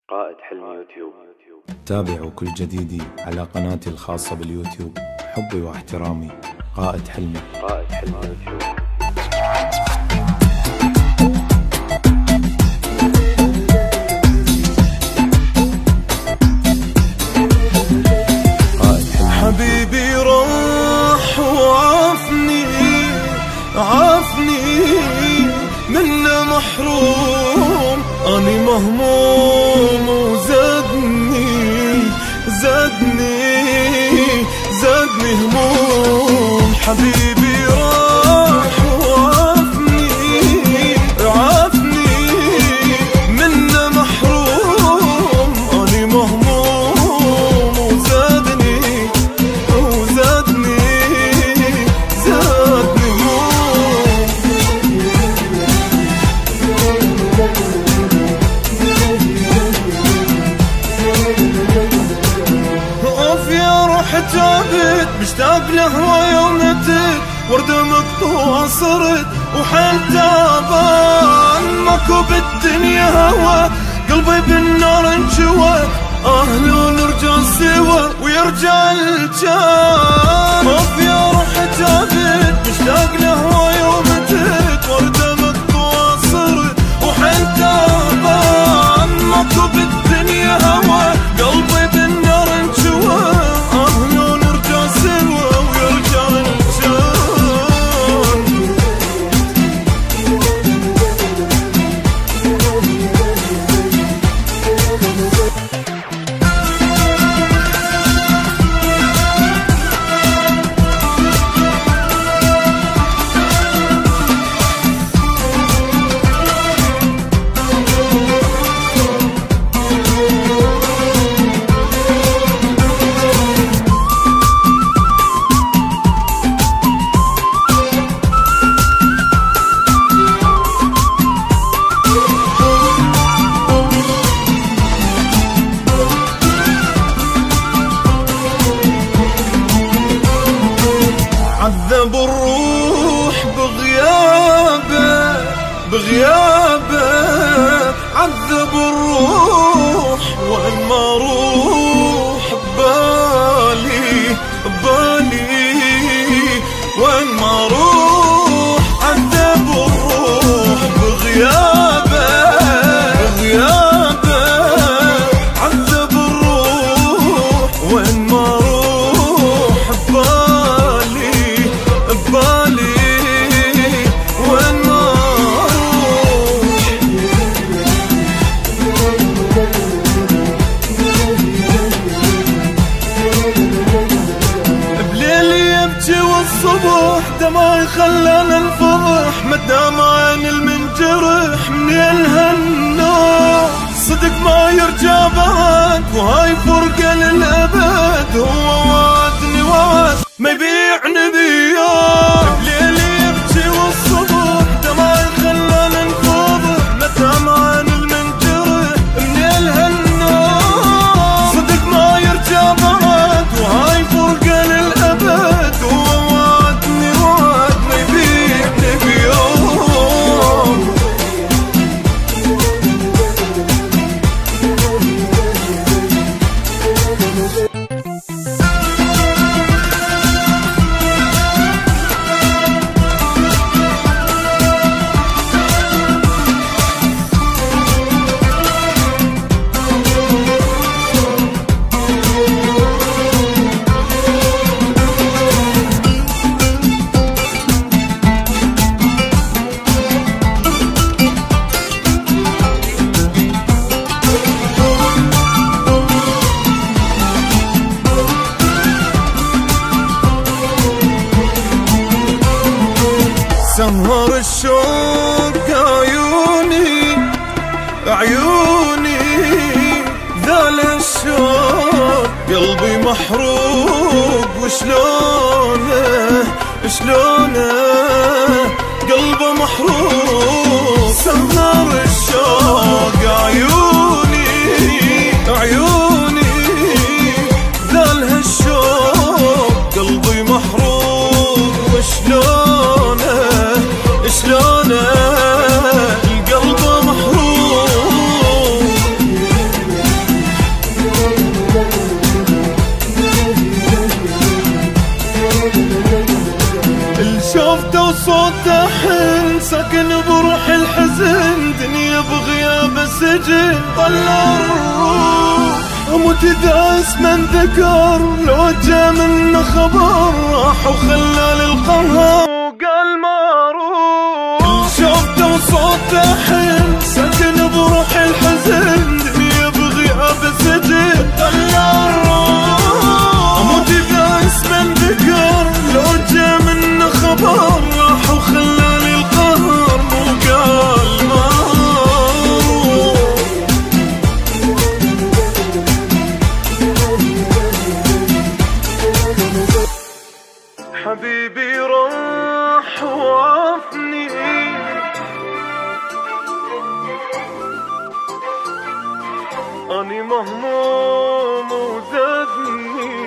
قائد حلمي يوتيوب. تابعوا كل جديدي على قناتي الخاصة باليوتيوب. حبي واحترامي، قائد حلمي. قائد حلمي يوتيوب. حبيبي راح وعافني منه محروم، أني مهموم وزادني هموم. حبيبي راح وعافني منه محروم، أني مهموم وزادني تعبت، مشتاق لهوايا ونتت، وردة مقطوعة صرت وحيل تعبان، ماكو بالدنيا هوا، قلبي بالنار انجوى، لو نرجع سوا ويرجع الجان. يا روح تعبت، مشتاق لهوايا ونتت، وردة مقطوعة صرت وحيل تعبان، ماكو بالدنيا هوا، قلبي بالنار انجوى، عذب الروح بغيابه، عذب الروح وين ما اروح ببالي وين ما اروح، عذب الروح بغيابه، عذب الروح وين ما اروح ببالي وين ما اروح. بليل يبكي والصبح دمعي خلاني الفضح، مدام عين المنجرح من الهنا، صدق ما يرجع بعد وهاي فرقة للأبد، هو وعدني وعد ما يبيعني بياه. بليل يبكي والصبح دمعي خلاني انفضح، مدام عين المنجرح من الهنا، صدق ما يرجع بعد وهاي فرقة للأبد، هو وعدني وعد ما يبيعني بياه. سهر الشوق عيوني ذال الشوق، قلبي محروق وشلونه قلبه محروق. سهر الشوق عيوني ذال الشوق، قلبي محروق وشلونه القلب محروق. صوته حن ساكن بروح الحزن، دنيا بغياب السجن طلع الروح. اموت اذا اسمه انذكر، لو جا منه خبر راح وخلى للقهر وقال ما اروح. شفته وصوته حن ساكن بروح الحزن، دنيا بغياب السجن طلع الروح. اموت اذا اسمه انذكر، لو جا منه خبر راح وخلى للقهر وقال ما اروح. حبيبي راح وعافني، أني مهموم وزادني.